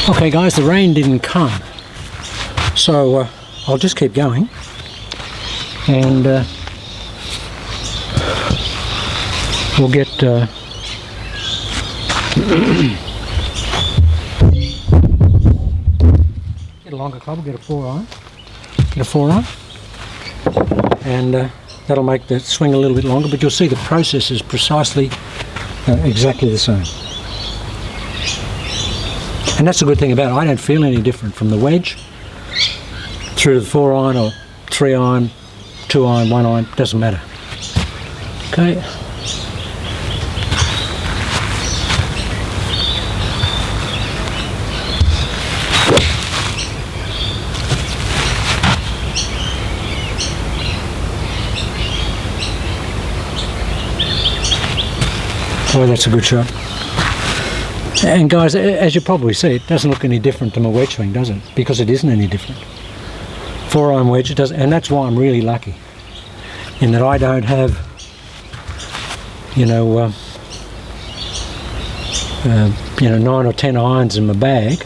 Okay guys, the rain didn't come, so I'll just keep going, and we'll get get a longer club, we'll get a 4-iron, and that'll make the swing a little bit longer, but you'll see the process is precisely exactly the same. And that's the good thing about it. I don't feel any different from the wedge through to the 4-iron or 3-iron, 2-iron, 1-iron, doesn't matter. Okay. Oh, that's a good shot. And guys, as you probably see, it doesn't look any different to my wedge swing, does it? Because it isn't any different. 4-iron wedge, it does, and that's why I'm really lucky, in that I don't have, you know, 9 or 10 irons in my bag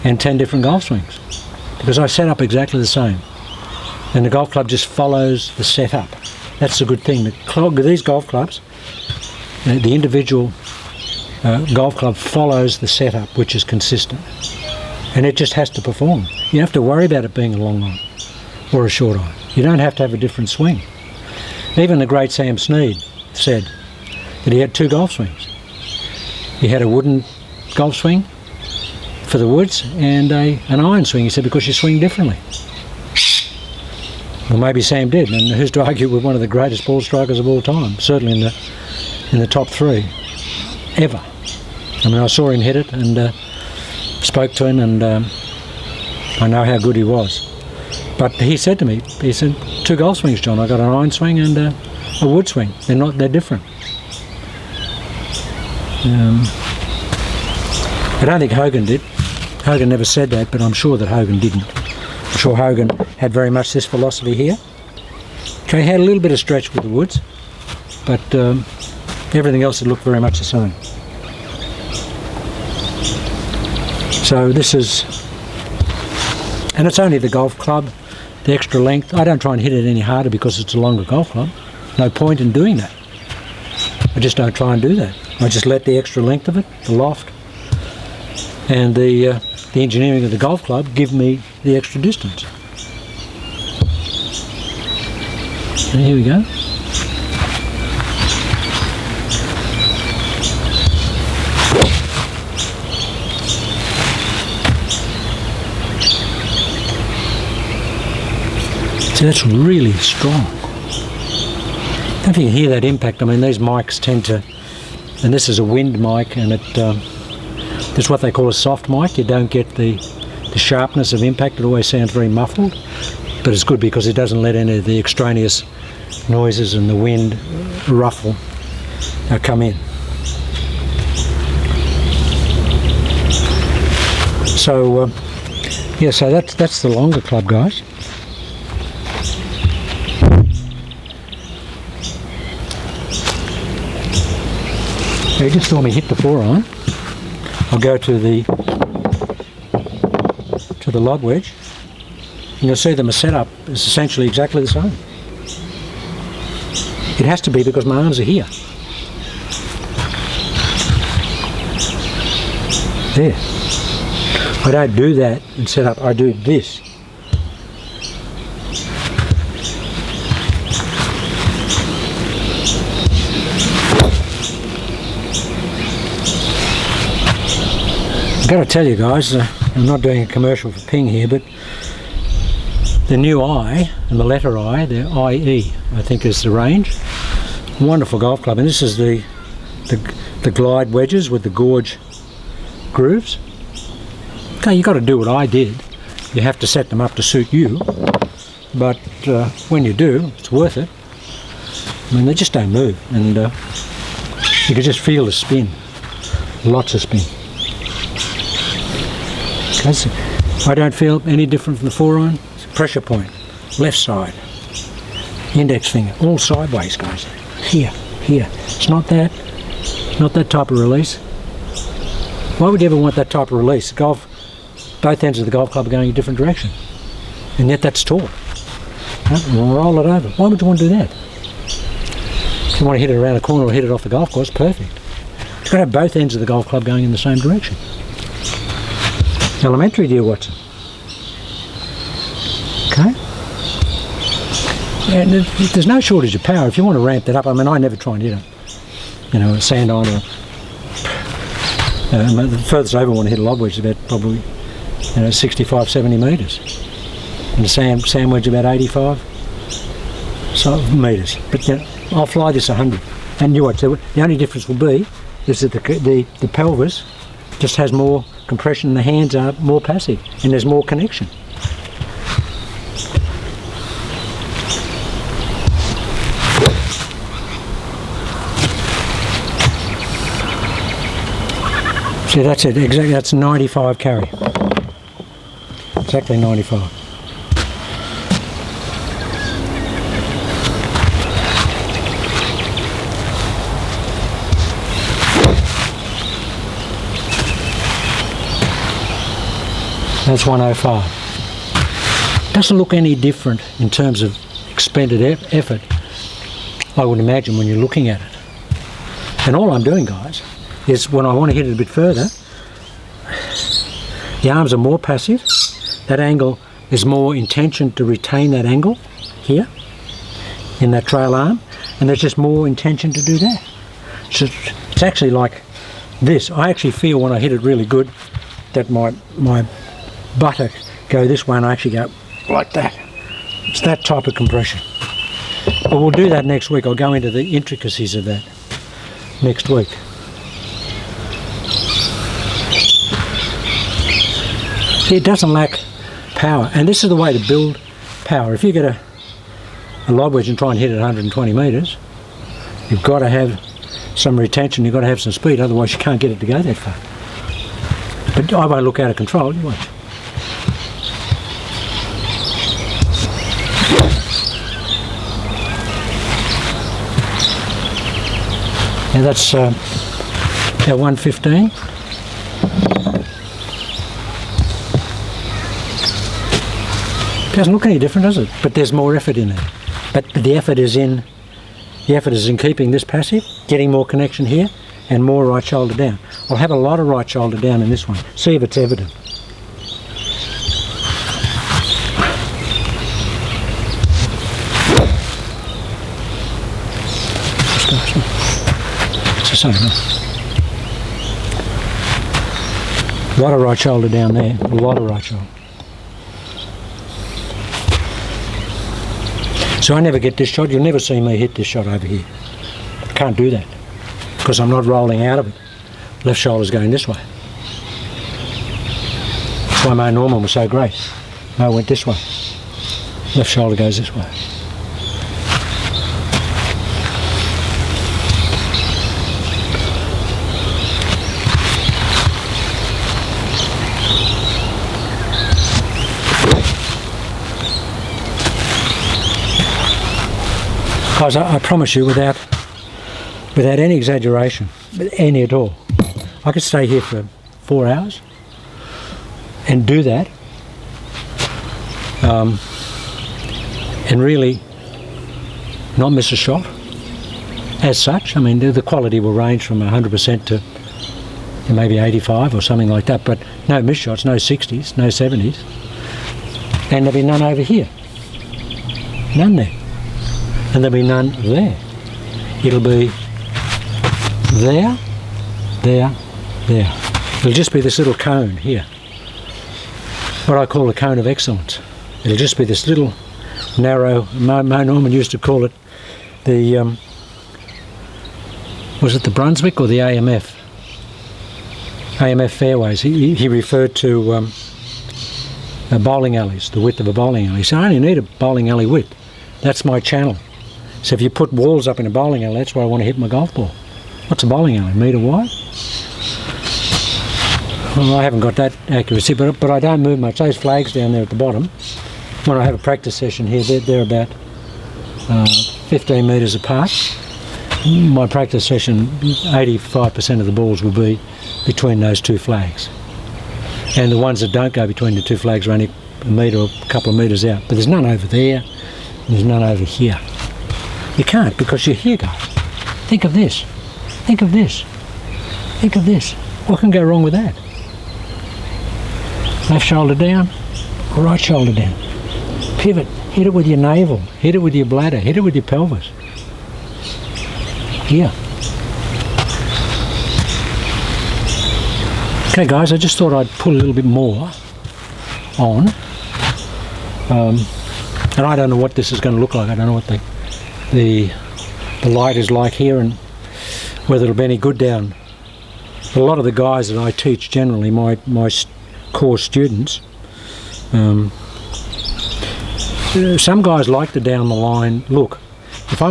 and 10 different golf swings, because I set up exactly the same, and the golf club just follows the setup. That's the good thing. These golf clubs, the individual golf club follows the setup, which is consistent, and it just has to perform. You don't have to worry about it being a long iron or a short iron. You don't have to have a different swing. Even the great Sam Snead said that he had 2 golf swings. He had a wooden golf swing for the woods and an iron swing, he said, because you swing differently. Well, maybe Sam did, and who's to argue with one of the greatest ball strikers of all time, certainly in the top 3 ever. I mean, I saw him hit it and spoke to him, and I know how good he was. But he said to me, he said, 2 golf swings, John. I got an iron swing and a wood swing. They're different. I don't think Hogan did. Hogan never said that, but I'm sure that Hogan didn't. I'm sure Hogan had very much this philosophy here. Okay, he had a little bit of stretch with the woods, but everything else had looked very much the same. So this is, and it's only the golf club, the extra length. I don't try and hit it any harder because it's a longer golf club. No point in doing that. I just don't try and do that. I just let the extra length of it, the loft, and the engineering of the golf club give me the extra distance. And here we go. So that's really strong. I don't know if you can hear that impact. I mean, these mics tend to, and this is a wind mic, and it's what they call a soft mic. You don't get the sharpness of impact. It always sounds very muffled, but it's good because it doesn't let any of the extraneous noises and the wind ruffle come in. So yeah, so that's the longer club, guys. You just saw me hit the 4-iron. I'll go to the lod wedge, and you'll see that my setup is essentially exactly the same. It has to be because my arms are here. There. I don't do that and set up, I do this. I've got to tell you guys, I'm not doing a commercial for Ping here, but the new I and the letter I, the IE, I think is the range. Wonderful golf club, and this is the glide wedges with the gorge grooves. Okay, you got to do what I did. You have to set them up to suit you, but when you do, it's worth it. I mean, they just don't move, and you can just feel the spin, lots of spin. I don't feel any different from the 4-iron. Pressure point, left side, index finger, all sideways, guys. Here. It's not that type of release. Why would you ever want that type of release? Golf both ends of the golf club are going a different direction. And yet that's taught. Roll it over. Why would you want to do that? If you want to hit it around a corner or hit it off the golf course, perfect. You've got to have both ends of the golf club going in the same direction. Elementary, dear Watson. Okay? And there's no shortage of power. If you want to ramp that up, I mean, I never try and hit a sand iron or the furthest I ever want to hit a lob wedge is about probably 65, 70 metres. And the sand wedge about 85 metres. But I'll fly this 100. And you watch, the only difference will be is that the pelvis just has more compression and the hands are more passive and there's more connection. See, that's it, exactly, that's 95 carry. Exactly 95. That's 105. Doesn't look any different in terms of expended effort, I would imagine, when you're looking at it. And all I'm doing, guys, is when I want to hit it a bit further, the arms are more passive, that angle is more intention to retain that angle here in that trail arm, and there's just more intention to do that. So it's actually like this. I actually feel when I hit it really good that my buttock go this way and I actually go like that. It's that type of compression. But we'll do that next week. I'll go into the intricacies of that next week. It doesn't lack power, and this is the way to build power. If you get a lob wedge and try and hit it 120 metres, you've got to have some retention, you've got to have some speed, otherwise you can't get it to go that far. But I won't look out of control, you watch. Now that's our 115. Doesn't look any different, does it? But there's more effort in there. But the effort is in keeping this passive, getting more connection here, and more right shoulder down. I'll have a lot of right shoulder down in this one. See if it's evident. It's the same, huh? A lot of right shoulder down there. A lot of right shoulder. So I never get this shot. You'll never see me hit this shot over here. I can't do that because I'm not rolling out of it. Left shoulder's going this way. That's why Mo Norman was so great. Mo went this way. Left shoulder goes this way. Guys, I promise you, without any exaggeration, any at all, I could stay here for 4 hours and do that, and really not miss a shot as such. I mean, the quality will range from 100% to maybe 85 or something like that, but no miss shots, no 60s, no 70s, and there'll be none over here, none there. And there'll be none there. It'll be there, there, there. It'll just be this little cone here. What I call a cone of excellence. It'll just be this little narrow, Mo Norman used to call it the, was it the Brunswick or the AMF? AMF fairways. He referred to bowling alleys, the width of a bowling alley. So I only need a bowling alley width. That's my channel. So if you put walls up in a bowling alley, that's where I want to hit my golf ball. What's a bowling alley? Metre wide? Well, I haven't got that accuracy, but I don't move much. Those flags down there at the bottom, when I have a practice session here, they're about 15 metres apart. My practice session, 85% of the balls will be between those two flags. And the ones that don't go between the two flags are only a metre or a couple of metres out. But there's none over there, and there's none over here. You can't, because you're here, guys. Think of this. Think of this. Think of this. What can go wrong with that? Left shoulder down, right shoulder down. Pivot. Hit it with your navel. Hit it with your bladder. Hit it with your pelvis. Here. Okay, guys, I just thought I'd put a little bit more on. And I don't know what this is going to look like. I don't know what the light is like here and whether it'll be any good down. But a lot of the guys that I teach, generally my core students, some guys like the down the line look. If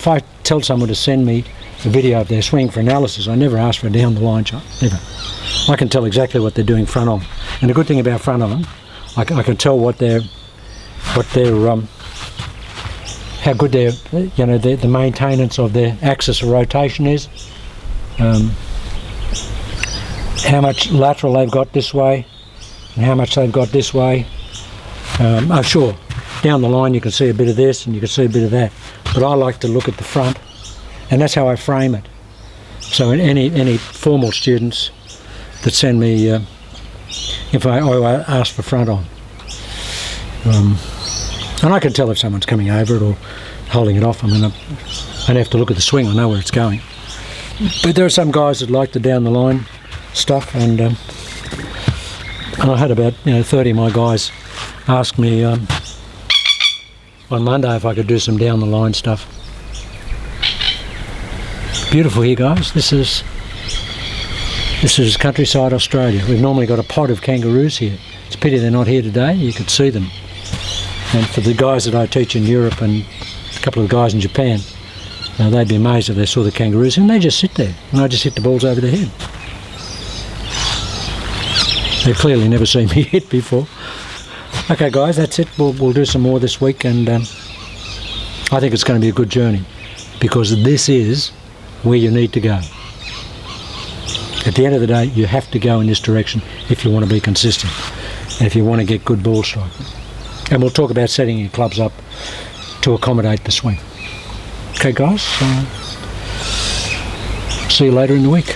I tell someone to send me a video of their swing for analysis, I never ask for a down the line shot. Never. I can tell exactly what they're doing front on. And the good thing about front on, I can tell how good their the maintenance of their axis of rotation is. How much lateral they've got this way and how much they've got this way. Oh sure, down the line you can see a bit of this and you can see a bit of that, but I like to look at the front, and that's how I frame it. So any formal students that send me if I ask for front on, and I can tell if someone's coming over it or holding it off. I mean, I don't have to look at the swing, I know where it's going. But there are some guys that like the down the line stuff, and I had about 30 of my guys ask me on Monday if I could do some down the line stuff. Beautiful here, guys. This is countryside Australia. We've normally got a pod of kangaroos here. It's a pity they're not here today. You could see them. And for the guys that I teach in Europe and a couple of guys in Japan, they'd be amazed if they saw the kangaroos, and they just sit there and I just hit the balls over their head. They've clearly never seen me hit before. Okay guys, that's it. We'll do some more this week, and I think it's going to be a good journey, because this is where you need to go. At the end of the day, you have to go in this direction if you want to be consistent and if you want to get good ball striking. And we'll talk about setting your clubs up to accommodate the swing. Okay guys, see you later in the week.